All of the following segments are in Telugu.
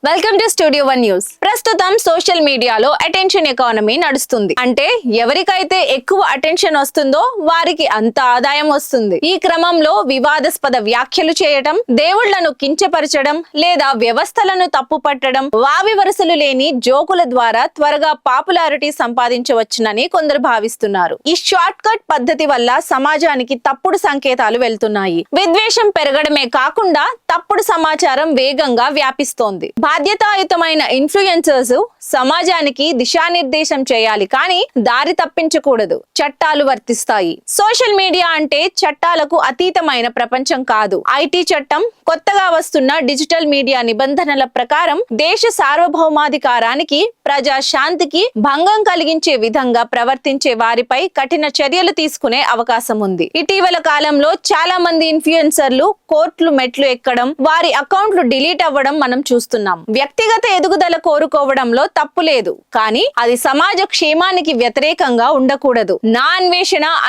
Welcome to studio one news. ప్రస్తుతం సోషల్ మీడియాలో అటెన్షన్ ఎకానమీ నడుస్తుంది. అంటే ఎవరికైతే ఎక్కువ అటెన్షన్ వస్తుందో వారికి అంత ఆదాయం వస్తుంది. ఈ క్రమంలో వివాదాస్పద వ్యాఖ్యలు చేయటం, దేవుళ్లను కించపరచడం లేదా వ్యవస్థలను తప్పుపట్టడం, వావి వరుసలు లేని జోకుల ద్వారా త్వరగా పాపులారిటీ సంపాదించవచ్చునని కొందరు భావిస్తున్నారు. ఈ షార్ట్ కట్ పద్ధతి వల్ల సమాజానికి తప్పుడు సంకేతాలు వెళ్తున్నాయి. విద్వేషం పెరగడమే కాకుండా తప్పుడు సమాచారం వేగంగా వ్యాపిస్తోంది. బాధ్యతాయుతమైన ఇన్ఫ్లుయెన్సర్స్ సమాజానికి దిశానిర్దేశం చేయాలి, కానీ దారి తప్పించకూడదు. చట్టాలు వర్తిస్తాయి. సోషల్ మీడియా అంటే చట్టాలకు అతీతమైన ప్రపంచం కాదు. ఐటీ చట్టం, కొత్తగా వస్తున్న డిజిటల్ మీడియా నిబంధనల ప్రకారం దేశ సార్వభౌమాధికారానికి, ప్రజా శాంతికి భంగం కలిగించే విధంగా ప్రవర్తించే వారిపై కఠిన చర్యలు తీసుకునే అవకాశం ఉంది. ఇటీవల కాలంలో చాలా మంది ఇన్ఫ్లుయెన్సర్లు కోర్టులు మెట్లు ఎక్కడం, వారి అకౌంట్లు డిలీట్ అవ్వడం మనం చూస్తున్నాం. వ్యక్తిగత ఎదుగుదల కోరుకోవడంలో తప్పు లేదు, కానీ అది సమాజ క్షేమానికి వ్యతిరేకంగా ఉండకూడదు. నా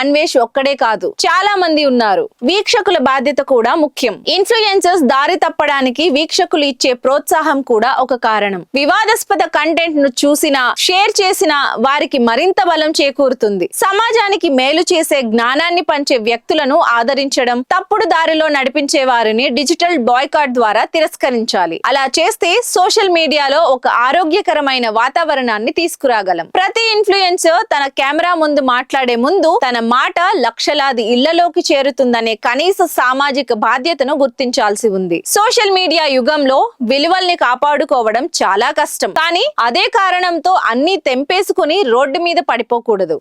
అన్వేష్ ఒక్కడే కాదు, చాలా మంది ఉన్నారు. వీక్షకుల బాధ్యత కూడా ముఖ్యం. ఇన్ఫ్లుయెన్సర్స్ దారి తప్పడానికి వీక్షకులు ఇచ్చే ప్రోత్సాహం కూడా ఒక కారణం. వివాదాస్పద కంటెంట్ ను చూసినా, షేర్ చేసినా వారికి మరింత బలం చేకూరుతుంది. సమాజానికి మేలు చేసే, జ్ఞానాన్ని పంచే వ్యక్తులను ఆదరించడం, తప్పుడు దారిలో నడిపించే వారిని డిజిటల్ బాయ్కాట్ ద్వారా తిరస్కరించాలి. అలా చేస్తే సోషల్ మీడియాలో ఒక ఆరోగ్యకరమైన వాతావరణాన్ని తీసుకురాగలం. ప్రతి ఇన్ఫ్లుయెన్సర్ తన కెమెరా ముందు మాట్లాడే ముందు తన మాట లక్షలాది ఇళ్లలోకి చేరుతుందనే కనీస సామాజిక బాధ్యతను గుర్తించాల్సి ఉంది. సోషల్ మీడియా యుగంలో విలువల్ని కాపాడుకోవడం చాలా కష్టం, కానీ అదే కారణంతో అన్ని తెంపేసుకుని రోడ్డు మీద పడిపోకూడదు.